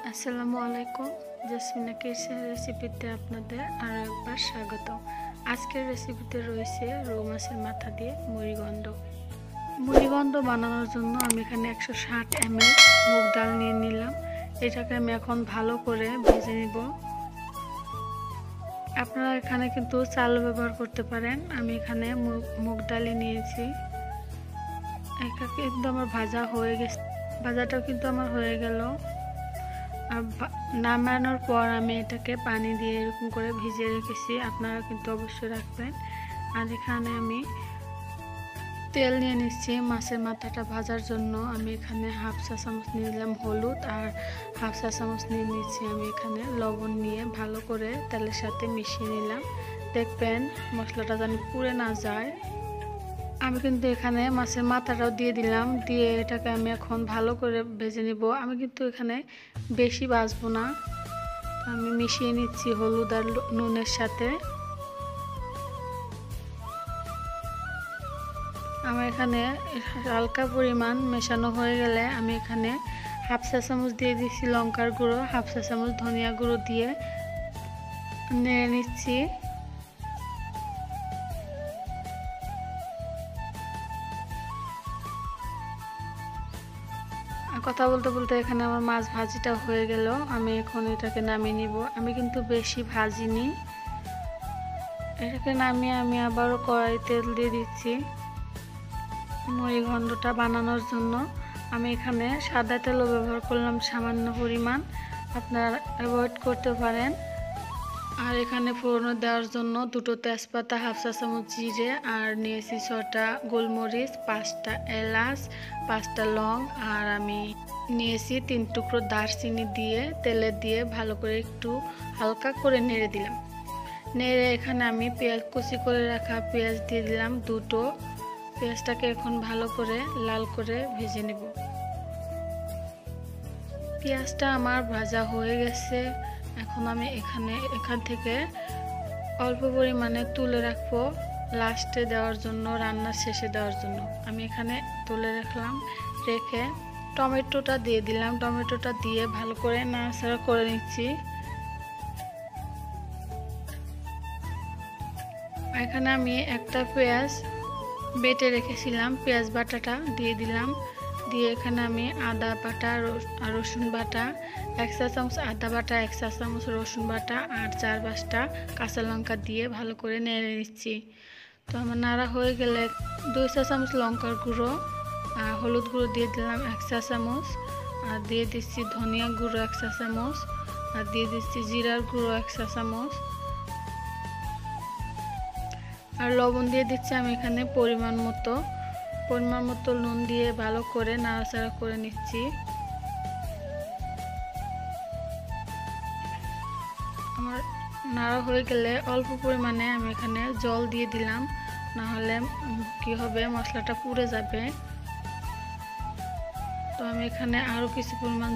আসসালামু আলাইকুম। জেসমিনা কিচেন রেসিপিতে আপনাদের আরও একবার স্বাগত। আজকের রেসিপিতে রয়েছে রৌ মাছের মাথা দিয়ে মুড়িঘণ্ট। মুড়িঘণ্ট বানানোর জন্য আমি এখানে 160 ml মুগ ডাল নিয়ে নিলাম। এটাকে আমি এখন ভালো করে ভেজে নিব। আপনারা এখানে কিন্তু চালও ব্যবহার করতে পারেন। আমি এখানে মুগ ডালই নিয়েছি। এটা কিন্তু আমার ভাজা হয়ে গেছে, ভাজাটাও কিন্তু আমার হয়ে গেল। আর নামানোর পর আমি এটাকে পানি দিয়ে এরকম করে ভিজিয়ে রেখেছি, আপনারা কিন্তু অবশ্যই রাখবেন। আর এখানে আমি তেল নিয়ে নিচ্ছি মাছের মাথাটা ভাজার জন্য। আমি এখানে হাফ চা চামচ নিয়ে নিলাম হলুদ, আর হাফ চা চামচ নিয়ে নিচ্ছি আমি এখানে লবণ। নিয়ে ভালো করে তেলের সাথে মিশিয়ে নিলাম। দেখবেন মশলাটা যেন পুড়ে না যায়। আমি কিন্তু এখানে মাছের মাথাটাও দিয়ে দিলাম, দিয়ে এটাকে আমি এখন ভালো করে ভেজে নিব। আমি কিন্তু এখানে বেশি ভাজবো না, আমি মিশিয়ে নিচ্ছি হলুদ আর নুনের সাথে। আমার এখানে হালকা পরিমাণ মেশানো হয়ে গেলে আমি এখানে হাফ চা চামচ দিয়ে দিচ্ছি লঙ্কার গুঁড়ো, হাফ চা চামচ ধনিয়া গুঁড়ো দিয়ে নেড়ে নিচ্ছি। কথা বলতে বলতে এখানে আমার মাছ ভাজিটা হয়ে গেল। আমি এখন এটাকে নামিয়ে নিব। আমি কিন্তু বেশি ভাজিনি। এটাকে নামিয়ে আমি আবারও কড়াই তেল দিয়ে দিচ্ছি মুড়িঘণ্টটা বানানোর জন্য। আমি এখানে সাদা তেলও ব্যবহার করলাম সামান্য পরিমাণ, আপনারা অ্যাভয়েড করতে পারেন। আর এখানে ফোড়ন দেওয়ার জন্য 2টো তেজপাতা, হাফ চা চামচ জিরে, আর নিয়েছি 6টা গোলমরিচ, 5টা এলাচ, 5টা লং, আর আমি নিয়েছি 3 টুকরো দারচিনি দিয়ে তেলে দিয়ে ভালো করে একটু হালকা করে নেড়ে দিলাম। নেড়ে এখানে আমি পেঁয়াজ কুচি করে রাখা পেঁয়াজ দিয়ে দিলাম 2টো। পেঁয়াজটাকে এখন ভালো করে লাল করে ভেজে নেব। পেঁয়াজটা আমার ভাজা হয়ে গেছে। এখন আমি এখান থেকে অল্প পরিমাণে তুলে রাখবো লাস্টে দেওয়ার জন্য, রান্নার শেষে দেওয়ার জন্য। আমি এখানে তুলে রাখলাম, রেখে টমেটোটা দিয়ে দিলাম। টমেটোটা দিয়ে ভালো করে নাড়াচাড়া করে নিচ্ছি। এখানে আমি একটা পেঁয়াজ বেটে রেখেছিলাম, পেঁয়াজ বাটাটা দিয়ে দিলাম। দিয়ে এখানে আমি আদা বাটা আর রসুন বাটা, 1 চা চামচ আদা বাটা, 1 চা চামচ রসুন বাটা, আর 4-5টা কাঁচা লঙ্কা দিয়ে ভালো করে নেড়ে নিচ্ছি। তো আমার নাড়া হয়ে গেলে 2 চা চামচ লঙ্কার গুঁড়ো আর হলুদ গুঁড়ো দিয়ে দিলাম 1 চা চামচ, আর দিয়ে দিচ্ছি ধনিয়া গুঁড়ো 1 চা চামচ, আর দিয়ে দিচ্ছি জিরার গুঁড়ো 1 চা চামচ, আর লবণ দিয়ে দিচ্ছি আমি এখানে পরিমাণ মতো নুন দিয়ে ভালো করে নাড়াচাড়া করে নিচ্ছি। আমার নাড়া হয়ে গেলে অল্প পরিমাণে আমি এখানে জল দিয়ে দিলাম, না হলে কি হবে, মশলাটা পুড়ে যাবে। তো আমি এখানে আরও কিছু পরিমাণ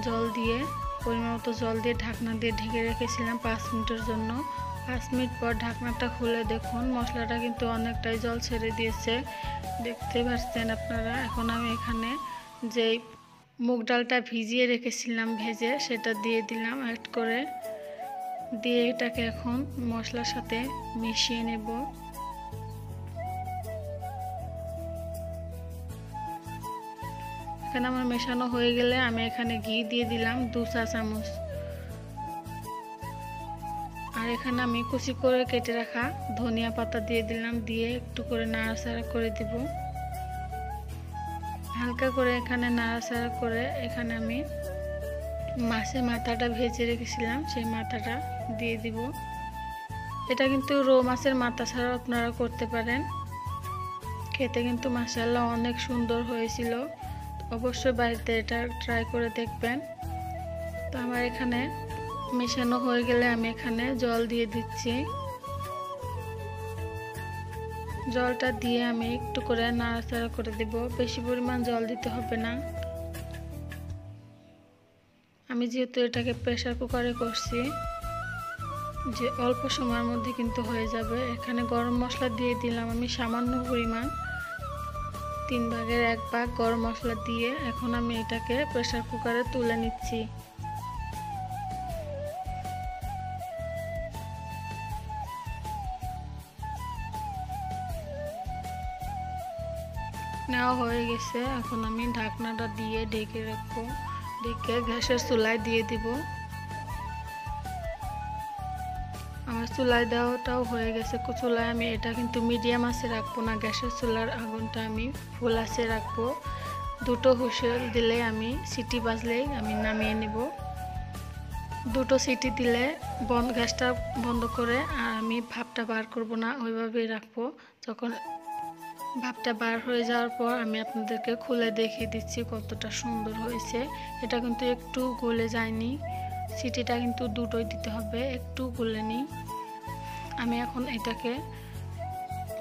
পরিমাণ মতো জল দিয়ে ঢাকনা দিয়ে ঢেকে রেখেছিলাম 5 মিনিটের জন্য। 5 মিনিট পর ঢাকনাটা খুলে দেখুন মশলাটা কিন্তু অনেকটাই জল ছেড়ে দিয়েছে, দেখতে পাচ্ছেন আপনারা। এখন আমি এখানে যে মুগ ডালটা ভিজিয়ে রেখেছিলাম ভেজে, সেটা দিয়ে দিলাম অ্যাড করে, দিয়ে এটাকে এখন মশলার সাথে মিশিয়ে নেব। এখানে আমার মেশানো হয়ে গেলে আমি এখানে ঘি দিয়ে দিলাম 2 চা চামচ, আর এখানে আমি কুচি করে কেটে রাখা ধনিয়া পাতা দিয়ে দিলাম, দিয়ে একটু করে নাড়াচাড়া করে দিব। হালকা করে এখানে নাড়াচাড়া করে এখানে আমি মাছের মাথাটা ভেজে রেখেছিলাম, সেই মাথাটা দিয়ে দিব। এটা কিন্তু রৌ মাছের মাথা ছাড়াও আপনারা করতে পারেন, খেতে কিন্তু মাশাআল্লাহ অনেক সুন্দর হয়েছিল। অবশ্যই বাড়িতে এটা ট্রাই করে দেখবেন। তো আমার এখানে মেশানো হয়ে গেলে আমি এখানে জল দিয়ে দিচ্ছি। জলটা দিয়ে আমি একটু করে নাড়াচাড়া করে দেব, বেশি পরিমাণ জল দিতে হবে না। আমি যেহেতু এটাকে প্রেসার কুকারে করছি, যে অল্প সময়ের মধ্যে কিন্তু হয়ে যাবে। এখানে গরম মশলা দিয়ে দিলাম আমি সামান্য পরিমাণ, 3 ভাগের 1 ভাগ গরম মশলা দিয়ে এখন আমি এটাকে প্রেসার কুকারে তুলে নিচ্ছি। নেওয়া হয়ে গেছে। এখন আমি ঢাকনাটা দিয়ে ঢেকে রাখবো, ঢেকে গ্যাসের চুলায় দিয়ে দিব। আমার চুলায় দেওয়াটাও হয়ে গেছে। চুলায় আমি এটা কিন্তু মিডিয়াম আঁচে রাখবো না, গ্যাসের চুলার আগুনটা আমি ফুল আঁচে রাখবো। দুটো হুইসেল দিলে আমি সিটি বাজলেই আমি নামিয়ে নেব। দুটো সিটি দিলে গ্যাসটা বন্ধ করে আর আমি ভাপটা বার করব না, ওইভাবেই রাখবো। যখন ভাপটা বার হয়ে যাওয়ার পর আমি আপনাদেরকে খুলে দেখিয়ে দিচ্ছি কতটা সুন্দর হয়েছে। এটা কিন্তু একটু গলে যায়নি, সিটিটা কিন্তু দুটোই দিতে হবে, একটু গলে নিই। আমি এখন এটাকে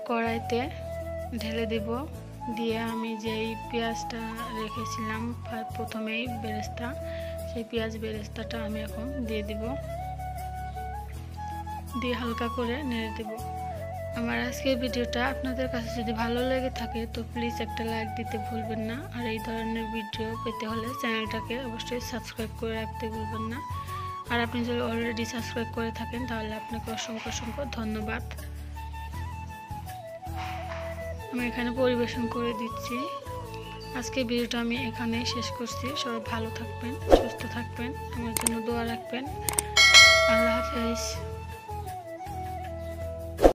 কড়াইতে ঢেলে দেব, দিয়ে আমি যেই পেঁয়াজটা রেখেছিলাম প্রথমেই বেরেস্তা, সেই পেঁয়াজ বেরেস্তাটা আমি এখন দিয়ে দিব, দিয়ে হালকা করে নেড়ে দেব। আমার আজকের ভিডিওটা আপনাদের কাছে যদি ভালো লেগে থাকে তো প্লিজ একটা লাইক দিতে ভুলবেন না। আর এই ধরনের ভিডিও পেতে হলে চ্যানেলটাকে অবশ্যই সাবস্ক্রাইব করে রাখতে ভুলবেন না। আর আপনি যদি অলরেডি সাবস্ক্রাইব করে থাকেন তাহলে আপনাকে অসংখ্য অসংখ্য ধন্যবাদ। আমি এখানে পরিবেশন করে দিচ্ছি। আজকের ভিডিওটা আমি এখানে শেষ করছি। সবাই ভালো থাকবেন, সুস্থ থাকবেন, আমার জন্য দোয়া রাখবেন। আল্লাহ হাফেজ।